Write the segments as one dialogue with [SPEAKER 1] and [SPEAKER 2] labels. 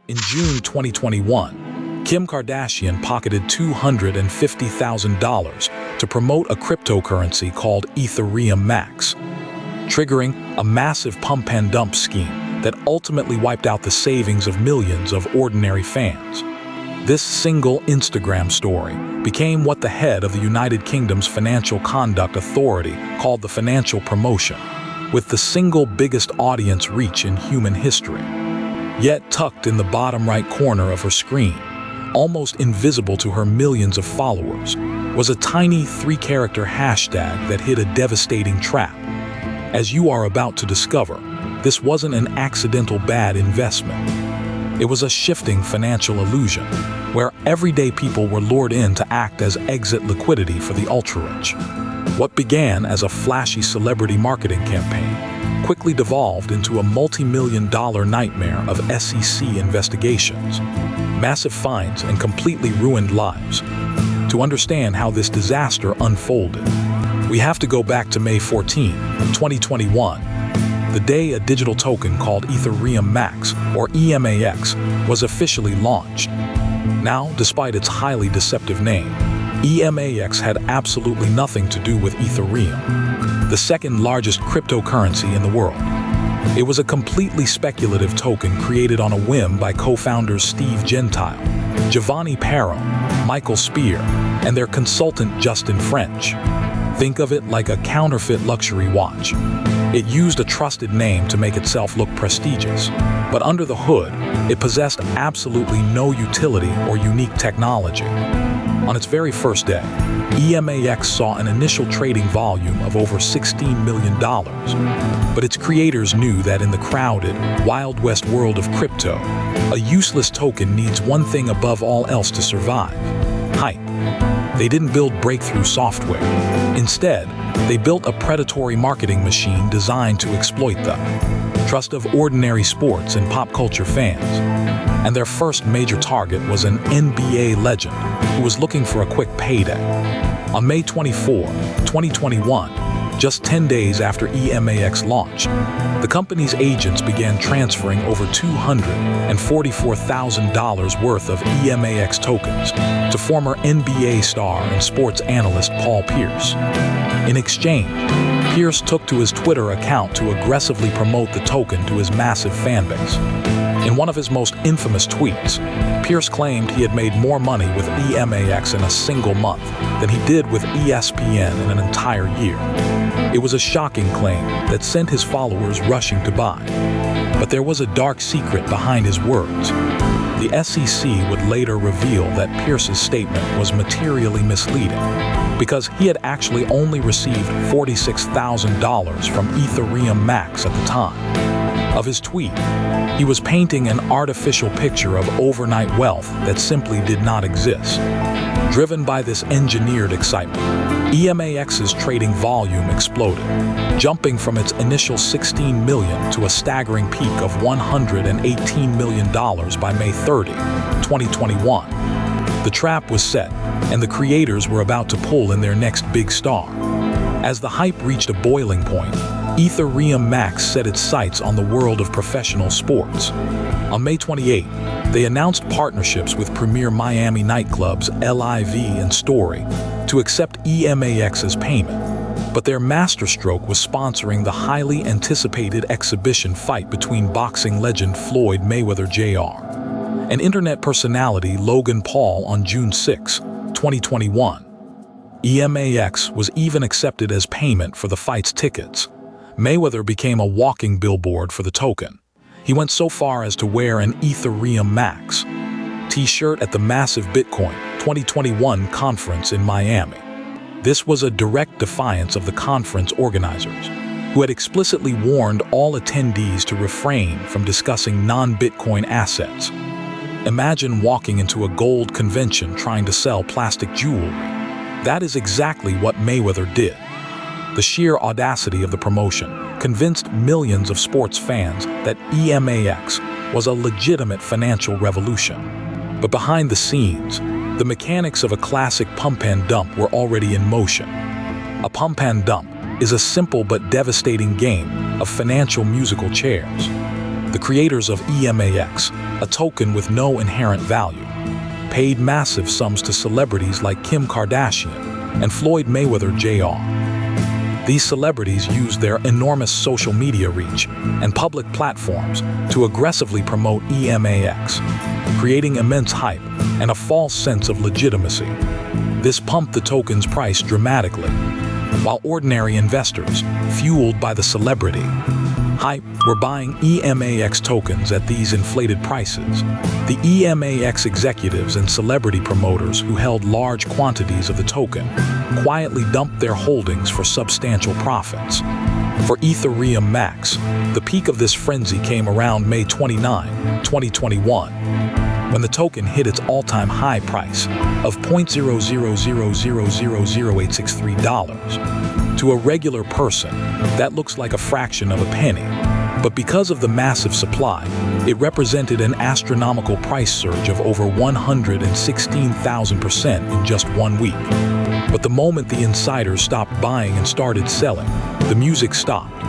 [SPEAKER 1] In June 2021, Kim Kardashian pocketed $250,000 to promote a cryptocurrency called EthereumMax, triggering a massive pump and dump scheme that ultimately wiped out the savings of millions of ordinary fans. This single Instagram story became what the head of the United Kingdom's Financial Conduct Authority called the financial promotion, with the single biggest audience reach in human history. Yet tucked in the bottom right corner of her screen, almost invisible to her millions of followers, was a tiny 3-character hashtag that hid a devastating trap. As you are about to discover, this wasn't an accidental bad investment. It was a shifting financial illusion, where everyday people were lured in to act as exit liquidity for the ultra-rich. What began as a flashy celebrity marketing campaign quickly devolved into a multi-million-dollar nightmare of SEC investigations, massive fines, and completely ruined lives. To understand how this disaster unfolded, we have to go back to May 14, 2021, the day a digital token called EthereumMax, or EMAX, was officially launched. Now, despite its highly deceptive name, EMAX had absolutely nothing to do with Ethereum, the second largest cryptocurrency in the world. It was a completely speculative token created on a whim by co-founders Steve Gentile, Giovanni Perro, Michael Spear, and their consultant Justin French. Think of it like a counterfeit luxury watch. It used a trusted name to make itself look prestigious, but under the hood, it possessed absolutely no utility or unique technology. On its very first day, EMAX saw an initial trading volume of over $16 million, but its creators knew that in the crowded, Wild West world of crypto, a useless token needs one thing above all else to survive: hype. They didn't build breakthrough software. Instead, they built a predatory marketing machine designed to exploit the trust of ordinary sports and pop culture fans. And their first major target was an NBA legend who was looking for a quick payday. On May 24, 2021, just 10 days after EMAX launched, the company's agents began transferring over $244,000 worth of EMAX tokens to former NBA star and sports analyst Paul Pierce. In exchange, Pierce took to his Twitter account to aggressively promote the token to his massive fanbase. In one of his most infamous tweets, Pierce claimed he had made more money with EMAX in a single month than he did with ESPN in an entire year. It was a shocking claim that sent his followers rushing to buy. But there was a dark secret behind his words. The SEC would later reveal that Pierce's statement was materially misleading, because he had actually only received $46,000 from EthereumMax at the time of his tweet. He was painting an artificial picture of overnight wealth that simply did not exist. Driven by this engineered excitement, EMAX's trading volume exploded, jumping from its initial $16 million to a staggering peak of $118 million by May 30, 2021. The trap was set, and the creators were about to pull in their next big star. As the hype reached a boiling point, EthereumMax set its sights on the world of professional sports. On May 28, they announced partnerships with premier Miami nightclubs LIV and Story to accept EMAX's payment. But their masterstroke was sponsoring the highly anticipated exhibition fight between boxing legend Floyd Mayweather Jr. and internet personality Logan Paul on June 6, 2021. EMAX was even accepted as payment for the fight's tickets. Mayweather became a walking billboard for the token. He went so far as to wear an EthereumMax t-shirt at the massive Bitcoin 2021 conference in Miami. This was a direct defiance of the conference organizers, who had explicitly warned all attendees to refrain from discussing non-Bitcoin assets. Imagine walking into a gold convention trying to sell plastic jewelry. That is exactly what Mayweather did. The sheer audacity of the promotion convinced millions of sports fans that EMAX was a legitimate financial revolution. But behind the scenes, the mechanics of a classic pump and dump were already in motion. A pump and dump is a simple but devastating game of financial musical chairs. The creators of EMAX, a token with no inherent value, paid massive sums to celebrities like Kim Kardashian and Floyd Mayweather Jr. These celebrities used their enormous social media reach and public platforms to aggressively promote EMAX, creating immense hype and a false sense of legitimacy. This pumped the token's price dramatically, while ordinary investors, fueled by the celebrity hype, were buying EMAX tokens at these inflated prices. The EMAX executives and celebrity promoters who held large quantities of the token quietly dumped their holdings for substantial profits. For EthereumMax, the peak of this frenzy came around May 29, 2021, when the token hit its all-time high price of $0.00000863. To a regular person, that looks like a fraction of a penny, but because of the massive supply, it represented an astronomical price surge of over 116,000% in just 1 week. But the moment the insiders stopped buying and started selling, the music stopped.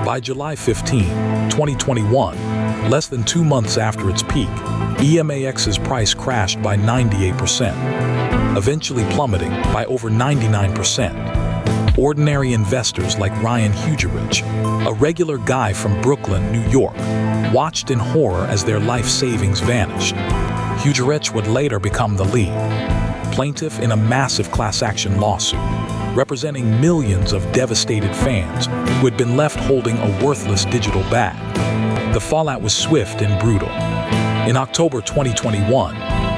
[SPEAKER 1] By July 15, 2021, less than 2 months after its peak, EMAX's price crashed by 98%, eventually plummeting by over 99%. Ordinary investors like Ryan Hugerich, a regular guy from Brooklyn, New York, watched in horror as their life savings vanished. Hugerich would later become the lead plaintiff in a massive class action lawsuit, representing millions of devastated fans who had been left holding a worthless digital bag. The fallout was swift and brutal. In October 2021,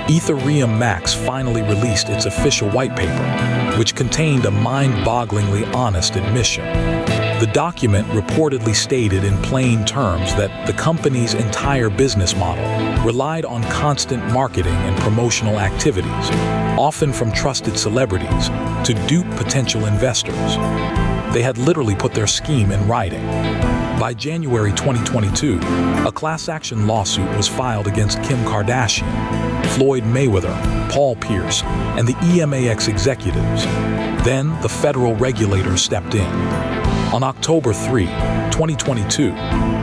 [SPEAKER 1] EthereumMax finally released its official white paper, which contained a mind-bogglingly honest admission. The document reportedly stated in plain terms that the company's entire business model relied on constant marketing and promotional activities, often from trusted celebrities, to dupe potential investors. They had literally put their scheme in writing. By January 2022, a class action lawsuit was filed against Kim Kardashian, Floyd Mayweather, Paul Pierce, and the EMAX executives. Then the federal regulators stepped in. On October 3, 2022,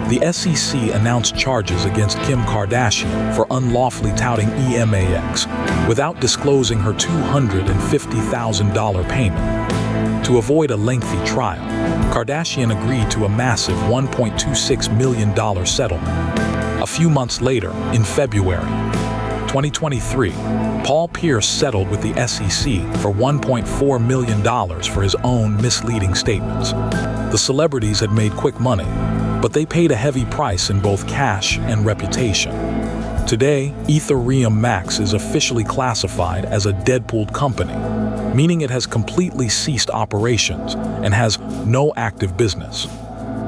[SPEAKER 1] the SEC announced charges against Kim Kardashian for unlawfully touting EMAX without disclosing her $250,000 payment. To avoid a lengthy trial, Kardashian agreed to a massive $1.26 million settlement. A few months later, in February 2023, Paul Pierce settled with the SEC for $1.4 million for his own misleading statements. The celebrities had made quick money, but they paid a heavy price in both cash and reputation. Today, EthereumMax is officially classified as a Deadpooled company, meaning it has completely ceased operations and has no active business.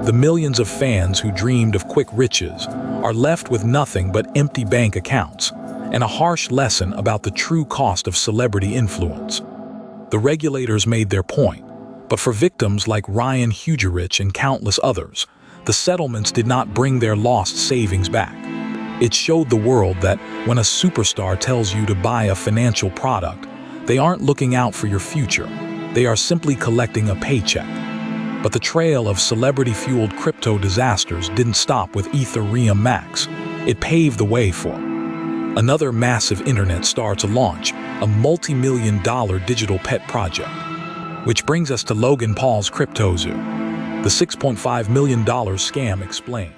[SPEAKER 1] The millions of fans who dreamed of quick riches are left with nothing but empty bank accounts and a harsh lesson about the true cost of celebrity influence. The regulators made their point, but for victims like Ryan Hugerich and countless others, the settlements did not bring their lost savings back. It showed the world that when a superstar tells you to buy a financial product, they aren't looking out for your future. They are simply collecting a paycheck. But the trail of celebrity-fueled crypto disasters didn't stop with EthereumMax. It paved the way for another massive internet star to launch a multi-million-dollar digital pet project. Which brings us to Logan Paul's Crypto Zoo, the $6.5 million scam explained.